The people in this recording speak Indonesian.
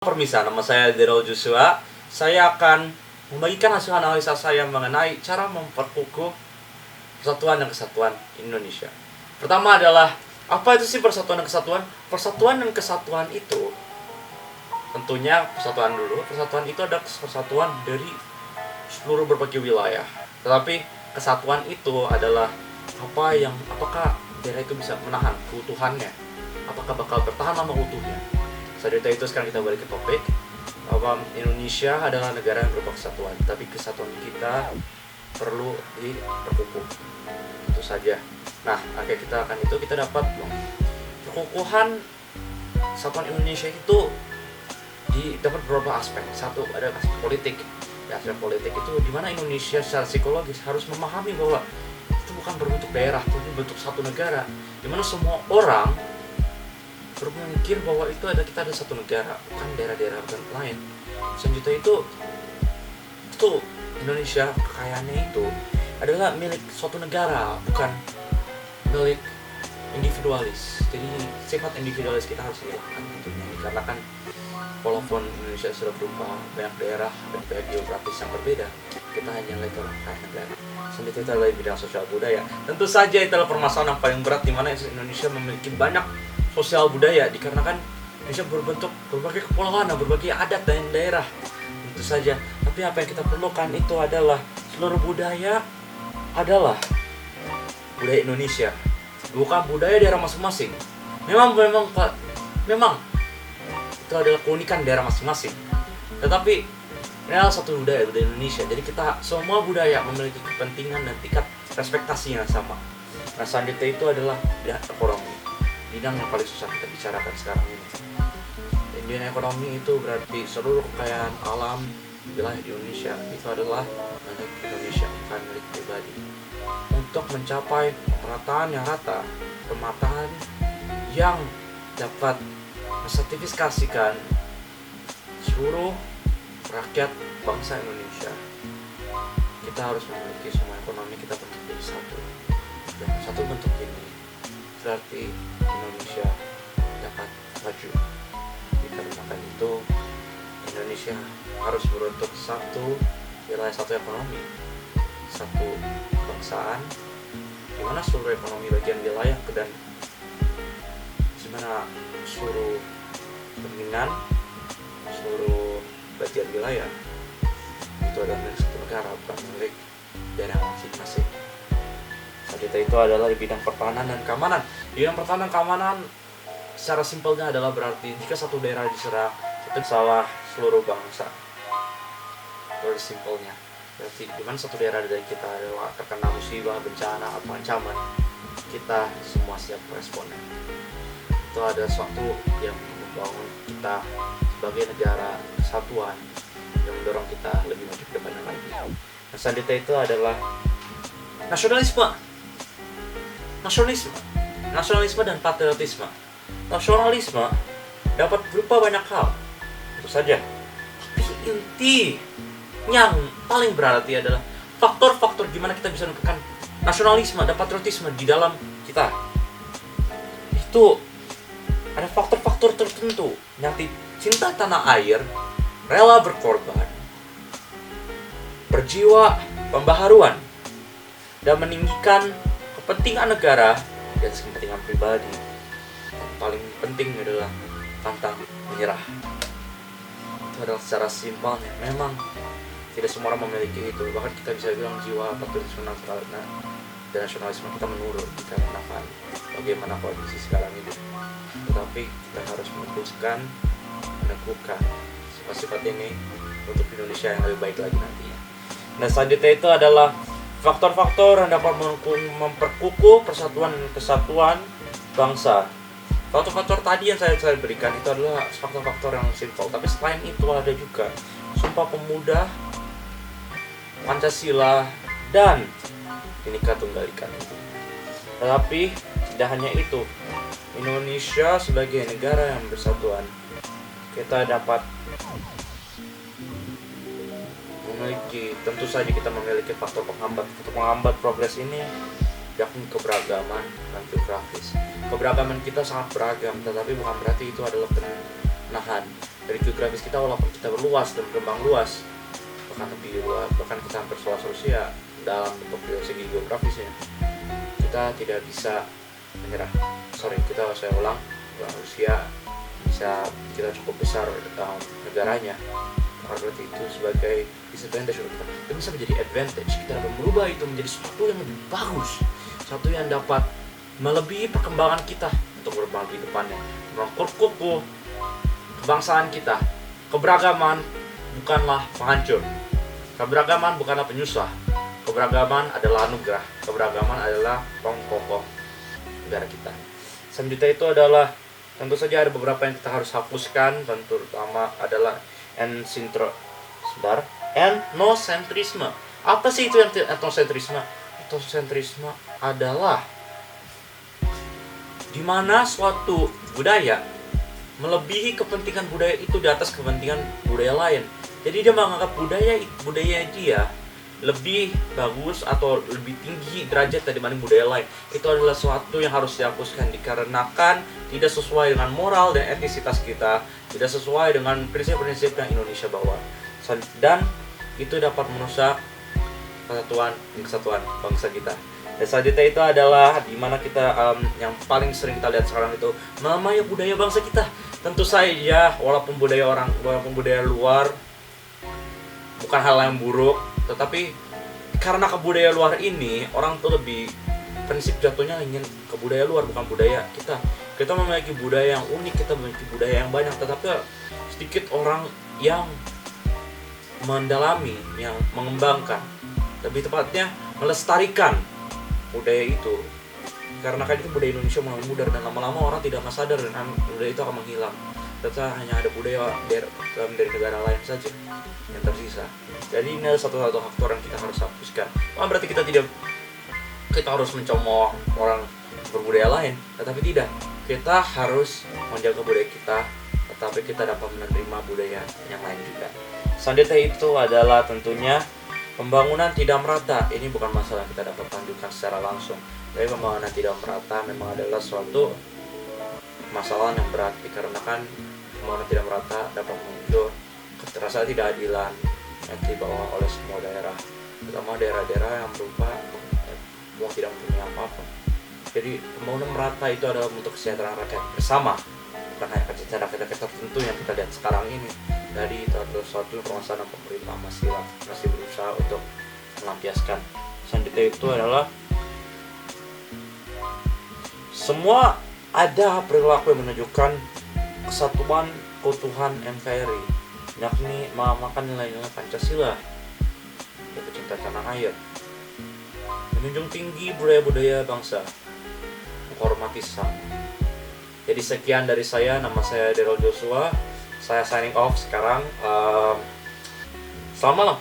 Permisa, nama saya Daryl Joshua. Saya akan membagikan hasil analisa saya mengenai cara memperkukuh persatuan dan kesatuan Indonesia. Pertama adalah, apa itu sih persatuan dan kesatuan? Persatuan dan kesatuan itu, tentunya persatuan dulu. Persatuan itu adalah persatuan dari seluruh berbagai wilayah. Tetapi kesatuan itu adalah apakah daerah itu bisa menahan keutuhannya? Apakah bakal bertahan lama utuhnya? Setelah itu sekarang kita balik ke topik bahwa Indonesia adalah negara yang berupa kesatuan, tapi kesatuan kita perlu diperkukuh. Itu saja. Nah, kita dapat perkukuhan kesatuan Indonesia itu dapat beberapa aspek. Satu, ada aspek politik. Ya, aspek politik itu di mana Indonesia secara psikologis harus memahami bahwa itu bukan berbentuk daerah, tapi bentuk satu negara, di mana semua orang berpikir bahwa kita ada satu negara, bukan daerah-daerah lain. Selanjutnya itu Indonesia, kekayaannya itu adalah milik suatu negara, bukan milik individualis. Jadi sifat individualis kita harus dihilangkan tentunya, dikarenakan walaupun Indonesia sudah berupa banyak daerah dan banyak geografis yang berbeda, kita hanya legal kekayaan negara. Selanjutnya itu adalah bidang sosial budaya. Tentu saja itu adalah permasalahan yang paling berat, di mana Indonesia memiliki banyak sosial budaya, dikarenakan Indonesia berbentuk berbagai kepulauan dan berbagai adat dan daerah. Tentu saja. Tapi apa yang kita perlukan itu adalah seluruh budaya adalah budaya Indonesia, bukan budaya daerah masing-masing. Memang itu adalah keunikan daerah masing-masing. Tetapi ini adalah satu budaya Indonesia. Jadi kita semua budaya memiliki kepentingan dan tingkat respektasi yang sama. Nah, selanjutnya itu adalah bidang ekonomi, bidang yang paling susah kita bicarakan sekarang ini. Bidang ekonomi itu berarti seluruh kekayaan alam wilayah di Indonesia itu adalah milik Indonesia, bukan milik pribadi. Untuk mencapai pemerataan yang rata, pemerataan yang dapat mensertifikasikan seluruh rakyat bangsa Indonesia, kita harus memiliki semua ekonomi kita bentuk jadi satu. Dan satu bentuk ini berarti Indonesia dapat maju. Dikarenakan itu Indonesia harus berbentuk satu wilayah, satu ekonomi, satu kebangsaan, di mana seluruh ekonomi bagian wilayah dan di mana seluruh kepentingan seluruh bagian wilayah itu adalah milik satu negara, bukan milik daerah masing-masing. Selanjutnya itu adalah di bidang pertahanan dan keamanan. Di bidang pertahanan dan keamanan secara simpelnya adalah berarti jika satu daerah diserang, itu salah seluruh bangsa. Itu simpelnya. Berarti di mana satu daerah dari kita adalah terkena musibah, bencana atau ancaman, kita semua siap meresponnya. Itu ada suatu yang membangun kita sebagai negara kesatuan, yang mendorong kita lebih maju ke depan lagi. Nah, selanjutnya itu adalah nasionalisme dan patriotisme. Nasionalisme dapat berupa banyak hal, tentu saja. Tapi inti yang paling berarti adalah faktor-faktor gimana kita bisa menentukan nasionalisme dan patriotisme di dalam kita. Itu ada faktor-faktor tertentu yang cinta tanah air, rela berkorban, berjiwa pembaharuan, dan meninggikan kepentingan negara dan kepentingan pribadi. Yang paling penting adalah pantang menyerah. Itu adalah secara simpelnya. Memang tidak semua orang memiliki itu. Bahkan kita bisa bilang jiwa patriotisme dan nasionalisme kita menurun dikarenakan bagaimana kondisi sekarang ini. Tetapi kita harus meneguhkan sifat-sifat ini untuk Indonesia yang lebih baik lagi nantinya. Nah, selanjutnya itu adalah faktor-faktor yang dapat memperkukuh persatuan dan kesatuan bangsa. Faktor-faktor tadi yang saya berikan itu adalah faktor-faktor yang simpel. Tapi selain itu ada juga Sumpah Pemuda, Pancasila, dan Bhinneka Tunggal Ika. Tetapi tidak hanya itu, Indonesia sebagai negara yang bersatuan, kita dapat tentu saja kita memiliki faktor penghambat progres ini, yakni keberagaman dan geografis. Keberagaman kita sangat beragam, tetapi bukan berarti itu adalah penahan dari geografis kita, walaupun kita berluas dan berkembang luas, bahkan lebih luas, bahkan kita hampir seluas Rusia dalam bentuk dari segi geografisnya, kita tidak bisa menyerah. Saya ulang, Rusia bisa kita cukup besar negaranya, berarti itu sebagai disadvantage untuk kita. Itu bisa menjadi advantage, kita dapat merubah itu menjadi sesuatu yang lebih bagus, sesuatu yang dapat melebihi perkembangan kita untuk berkembang di depannya, memperkukuh kebangsaan kita. Keberagaman bukanlah penghancur, keberagaman bukanlah penyusah, keberagaman adalah anugerah, keberagaman adalah pengkokoh negara kita. Selanjutnya itu adalah, tentu saja ada beberapa yang kita harus hapuskan, tentu pertama adalah etnosentrisme. Apa sih itu yang etnosentrisme? Etnosentrisme adalah di mana suatu budaya melebihi kepentingan budaya itu di atas kepentingan budaya lain. Jadi dia menganggap budaya dia lebih bagus atau lebih tinggi derajat dibanding budaya lain. Itu adalah sesuatu yang harus dihapuskan dikarenakan tidak sesuai dengan moral dan etnisitas kita, tidak sesuai dengan prinsip-prinsip yang Indonesia bawa, dan itu dapat merusak kesatuan bangsa kita. Dan selanjutnya itu adalah di mana kita yang paling sering kita lihat sekarang itu melamanya budaya bangsa kita. Tentu saja walaupun budaya luar bukan hal yang buruk, tetapi karena ke budaya luar ini orang tuh lebih prinsip jatuhnya ingin ke budaya luar, bukan budaya kita. Kita memiliki budaya yang unik, kita memiliki budaya yang banyak, tetapi sedikit orang yang mendalami, yang mengembangkan, lebih tepatnya melestarikan budaya itu. Karena kan itu budaya Indonesia mulai mudar dan lama-lama orang tidak akan sadar dan budaya itu akan menghilang. Ternyata hanya ada budaya dari negara lain saja yang tersisa. Jadi ini adalah satu faktor yang kita harus hapuskan. Bukan berarti kita harus mencemooh orang berbudaya lain, tetapi tidak. Kita harus menjaga budaya kita, tetapi kita dapat menerima budaya yang lain juga. Selanjutnya itu adalah tentunya pembangunan tidak merata. Ini bukan masalah kita dapat lanjutkan secara langsung, tapi pembangunan tidak merata memang adalah suatu masalah yang berat, dikarenakan pembangunan tidak merata dapat muncul rasa tidak adilan yang dibawa oleh semua daerah, terutama daerah-daerah yang berupa tidak punya apa-apa. Jadi pembangunan merata itu adalah untuk kesejahteraan rakyat bersama, bukan hanya kesejahteraan rakyat tertentu yang kita lihat sekarang ini. Jadi itu adalah suatu permasalahan yang pemerintah masih berusaha untuk melampiaskan. Selanjutnya itu adalah semua ada perilaku yang menunjukkan kesatuan keutuhan NKRI, yakni mengamalkan nilai-nilai Pancasila, dan pecinta tanah air, menjunjung tinggi budaya-budaya bangsa, menghormati sesama. Jadi sekian dari saya, nama saya Daryl Joshua, saya signing off sekarang. Selamat malam.